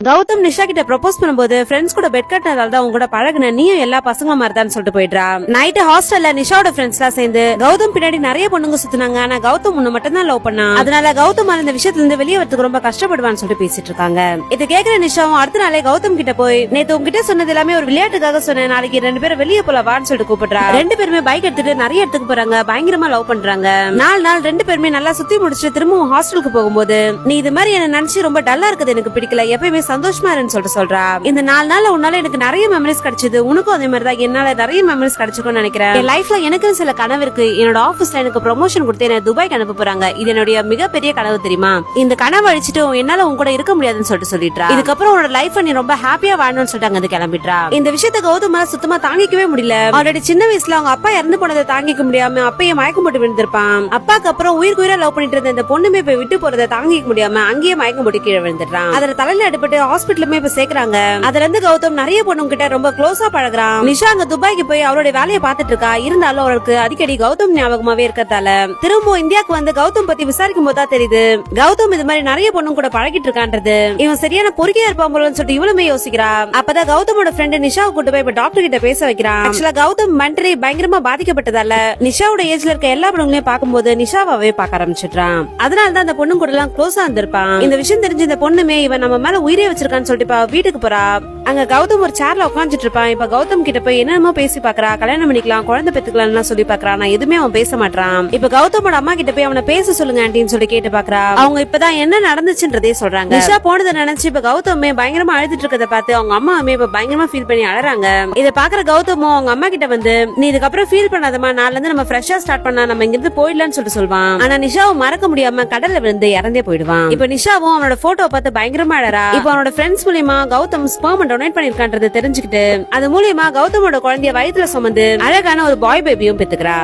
கௌதம் நிஷா கிட்ட ப்ரொபோஸ் பண்ணும்போது ஃப்ரெண்ட்ஸ் கூட பெட் கட்டினதால தான் உங்க கூட பழகுன, நீயும் எல்லா பசங்க மாதிரி தான் சொல்லிட்டு போயிடுறா. நைட்டு ஹாஸ்டல்ல நிஷாவோட ஃப்ரெண்ட்ஸ் எல்லாம் சேர்ந்து கௌதம் பின்னாடி நிறைய பொண்ணுங்க சுத்தினாங்க. ஆனா கௌதம் உன்னை மட்டும் தான் லவ் பண்ணா. அதனால கௌதம் இந்த விஷயத்துல இருந்து வெளியே வரதுக்கு ரொம்ப கஷ்டப்படுவான்னு சொல்லிட்டு பேசிட்டு இருக்காங்க. இது கேக்குற நிஷாவும் அடுத்த நாளே கௌதம் கிட்ட போய், நேத்து உங்ககிட்ட சொன்னது எல்லாமே ஒரு விளையாட்டுக்காக சொன்னேன், நாளைக்கு 2 பேரும் வெளியே போலவான்னு சொல்லிட்டு கூப்பிடுறா. 2 பேருமே பைக் எடுத்துட்டு நிறைய இடத்துக்கு போறாங்க, பயங்கரமா லவ் பண்றாங்க. 4 நாள் 2 பேருமே நல்லா சுத்தி முடிச்சுட்டு திரும்பவும் ஹாஸ்டலுக்கு போகும்போது, நீ இது மாதிரி என்ன நினைச்சு ரொம்ப டல்லா இருக்குது, எனக்கு பிடிக்கல, எப்பயுமே சந்தோஷமா இருன்னு சொல்லிட்டு சொல்றா. இந்த 4 நாள்ல உன்னால எனக்கு நிறைய மெமரிஸ் கிடைச்சது, உனக்கும் அதே மாதிரி தான் என்னால நிறைய மெமரிஸ் கிடைச்சிருக்கும்னு நினைக்கிறேன். என் லைஃப்ல எனக்கு சில கனவு இருக்கு. என்னோட ஆபீஸ்ல எனக்கு ப்ரொமோஷன் கொடுத்து என்ன துபாய்க்கு அனுப்ப போறாங்க. இது என்னுடைய மிகப்பெரிய கனவு தெரியுமா. இந்த கனவு அழிச்சிட்டு என்னால உன் கூட இருக்க முடியாதுன்னு சொல்லிட்டு சொல்லிட்டா. இதுக்கப்புறம் உன்னோட லைஃப் நீ ரொம்ப ஹாப்பியா வாழணும்னு சொல்லிட்டு அங்க கிளம்பிட்டா. இந்த விஷயத்த கௌதமால சுத்தமா தாங்கிக்கவே முடியல. அவரோட சின்ன வயசுல அவங்க அப்பா இறந்து போனதை தாங்கிக்க முடியாம அப்பையே மயக்கம் போட்டு விழுந்திருப்பான். அப்பாக்கு அப்புறம் உயிருக்கு உயிரா லவ் பண்ணிட்டு இருந்த இந்த பொண்ணுமே போய் விட்டு போறதை தாங்கிக்க முடியாம அங்கேயே மயக்கம் போட்டு கீழே விழுந்துட்டான். அதுல தலையில அடிபட்டு ஹாஸ்பிட்டலுமே இப்ப சேர்க்கறாங்க. அதுல இருந்து கௌதம் நிறைய பொண்ணுங்க கிட்ட ரொம்ப க்ளோஸா பழகுறான். நிஷா அங்க துபாய்க்கு போய் அவரோட வேலையை பார்த்துட்டு இருக்கா. இருந்தாலும் அவளுக்கு அடிக்கடி கௌதம் ஞாபகமாவே இருக்கதால திரும்ப இந்தியாவுக்கு வந்து கௌதம் பத்தி விசாரிக்கும் போதுதான் தெரியுது கௌதம் இது மாதிரி நிறைய பொண்ணுங்க கூட பழகிட்டு இருக்கான்றது. இவன் சரியான பொறுக்கையா இருப்பான் போலன்னு சொல்லிட்டு இவளுமே யோசிக்கிறா. அப்பதான் கௌதமோட ஃப்ரெண்ட் நிஷாவை கூட்டு போய் இப்ப டாக்டர் கிட்ட பேச வைக்கிறான். ஆக்சுவலா கௌதம் மென்டலி பயங்கரமா பாதிக்கப்பட்டதால நிஷாவோட ஏஜ்ல இருக்க எல்லா பொண்ணுங்களையும் பார்க்கும்போது நிஷாவே பார்க்க ஆரம்பிச்சிட்டான். அதனாலதான் அந்த பொண்ணு கூட எல்லாம் க்ளோஸா இருந்திருப்பான். இந்த விஷயம் தெரிஞ்ச இந்த பொண்ணுமே இவன் நம்ம மேல உயிரே வச்சிருக்கான்னு சொல்லிட்டு வீட்டுக்கு போறா. அங்க கௌதம் ஒரு சேர்ல உட்காந்துட்டு இருப்பான். இப்ப கௌதம் கிட்ட போய் என்னமோ பேசி பாக்குறா. கல்யாணம் பண்ணிக்கலாம், குழந்தை பெத்துக்கலாம் சொல்லி பாக்குறான். நான் எதுவுமே அவன் பேச மாட்டான். இப்ப கௌதமோட அம்மா கிட்ட போய் அவனை பேச சொல்லுங்க ஆண்டின்னு சொல்லி கேட்டு பாக்குறா. அவங்க இப்பதான் என்ன நடந்துச்சுன்றதே சொல்றாங்க. நிஷா போனதை நினைச்சு இப்ப கௌதமே பயங்கரமா அழுதுட்டு இருக்கதை பார்த்து அவங்க அம்மாவுமே இப்ப பயங்கரமா ஃபீல் பண்ணி அழறாங்க. இதை பாக்குற கௌதமும் அவங்க அம்மா கிட்ட வந்து, நீ இதுக்கப்புறம் ஃபீல் பண்ணாதமா, நாள்ல இருந்து நம்ம ஃப்ரெஷ்ஷா ஸ்டார்ட் பண்ணா, நம்ம இங்க இருந்து போயிடலாம்னு சொல்லிட்டு சொல்வான். ஆனா நிஷாவும் மறக்க முடியாம கடல்ல விழுந்து இறந்தே போயிடுவான். இப்ப நிஷாவும் அவனோட போட்டோ பார்த்து பயங்கரமா அழறா. இப்ப அவனோட ஃப்ரெண்ட்ஸ் மூலியமா கௌதம் ஸ்பெர்ம் டொனேட் பண்ணிருக்கான்றது தெரிஞ்சுக்கிட்டு அது மூலியமா கௌதமோட குழந்தைய வயித்துல சுமந்து அழகான ஒரு பாய் பேபியும் பெத்துக்கிறா.